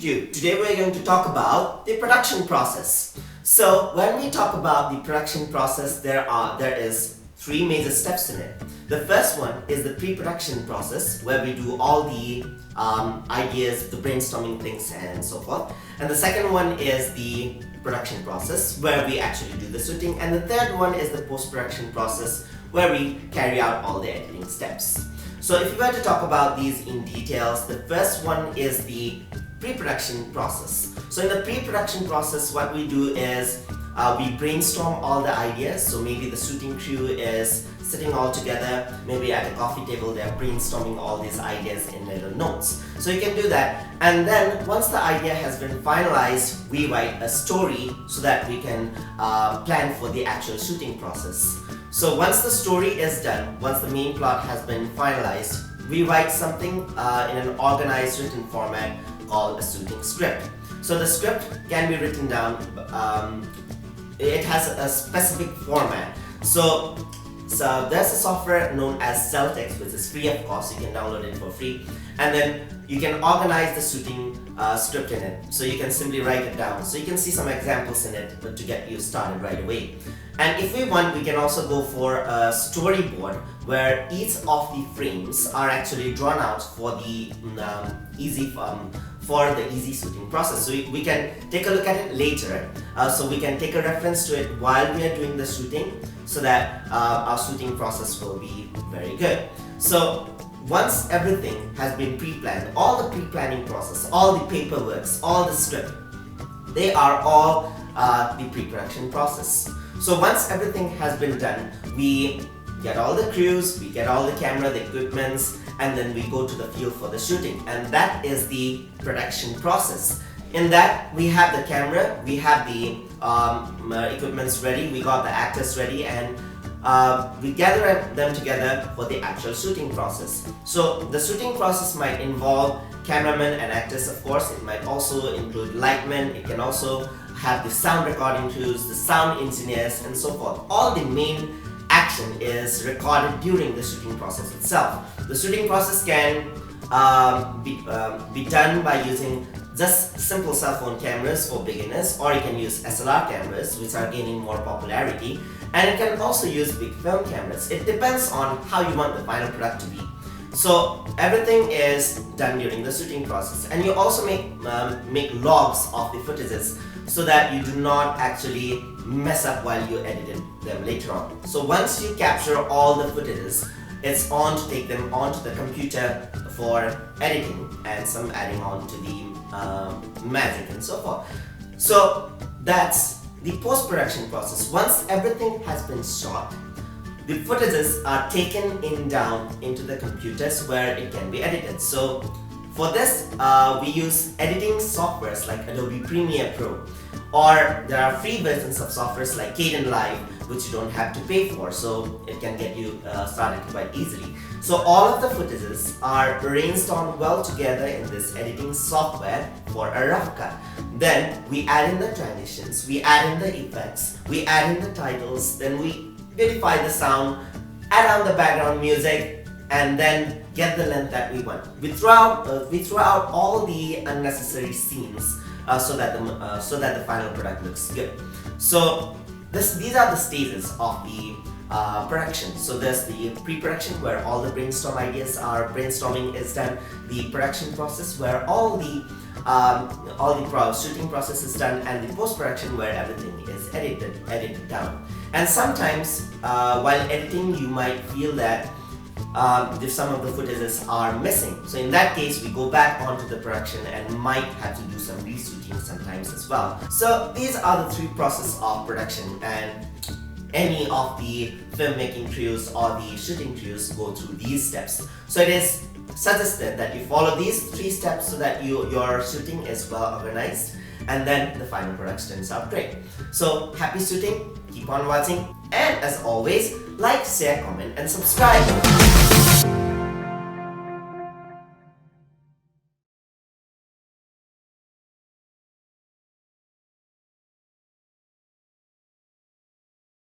do. Today we're going to talk about the production process. So when we talk about the production process, there is three major steps in it. The first one is the pre-production process, where we do all the ideas, the brainstorming things and so forth. And the second one is the production process, where we actually do the shooting. And the third one is the post-production process, where we carry out all the editing steps. So if we were to talk about these in details, the first one is the pre-production process. So in the pre-production process, what we do is we brainstorm all the ideas. So maybe the shooting crew is sitting all together, maybe at a coffee table, they're brainstorming all these ideas in little notes. So you can do that, and then once the idea has been finalized, we write a story so that we can plan for the actual shooting process. So once the story is done, once the main plot has been finalized, we write something in an organized written format called a shooting script. So the script can be written down, it has a specific format. So there's a software known as Celtex, which is free of cost, you can download it for free, and then you can organize the shooting script in it. So you can simply write it down. So you can see some examples in it to get you started right away. And if we want, we can also go for a storyboard where each of the frames are actually drawn out for the easy shooting process. So we can take a look at it later. So we can take a reference to it while we are doing the shooting, so that our shooting process will be very good. So once everything has been pre-planned, all the pre-planning process, all the paperwork, all the script, they are all the pre-production process. So once everything has been done, we get all the crews, we get all the camera, the equipments, and then we go to the field for the shooting. And that is the production process. In that, we have the camera, we have the equipments ready, we got the actors ready, and we gather them together for the actual shooting process. So the shooting process might involve cameramen and actors, of course. It might also include lightmen. It can also have the sound recording crews, the sound engineers, and so forth. All the main action is recorded during the shooting process itself. The shooting process can be done by using just simple cell phone cameras for beginners, or you can use SLR cameras, which are gaining more popularity, and you can also use big film cameras. It depends on how you want the final product to be. So everything is done during the shooting process, and you also make logs of the footages so that you do not actually mess up while you edited them later on. So once you capture all the footages, it's on to take them onto the computer for editing and some adding on to the magic and so forth. So that's the post-production process. Once everything has been shot, the footages are taken down into the computers where it can be edited. So for this, we use editing softwares like Adobe Premiere Pro, or there are free versions of softwares like Kdenlive, which you don't have to pay for, so it can get you started quite easily. So all of the footages are brainstormed well together in this editing software for a rough cut. Then we add in the transitions, we add in the effects, we add in the titles, then we beautify the sound, add on the background music, and then get the length that we want. We throw out all the unnecessary scenes so that the final product looks good. So these are the stages of the production. So there's the pre-production, where all the brainstorming is done. The production process, where all the shooting process is done, and the post-production, where everything is edited down. And sometimes while editing, you might feel that some of the footages are missing. So in that case, we go back onto the production and might have to do some reshooting sometimes as well. So these are the three processes of production, and any of the filmmaking crews or the shooting crews go through these steps. So it is suggested that you follow these three steps so that your shooting is well organized, and then the final product turns out great. So happy shooting, keep on watching, and as always, like, share, comment, and subscribe.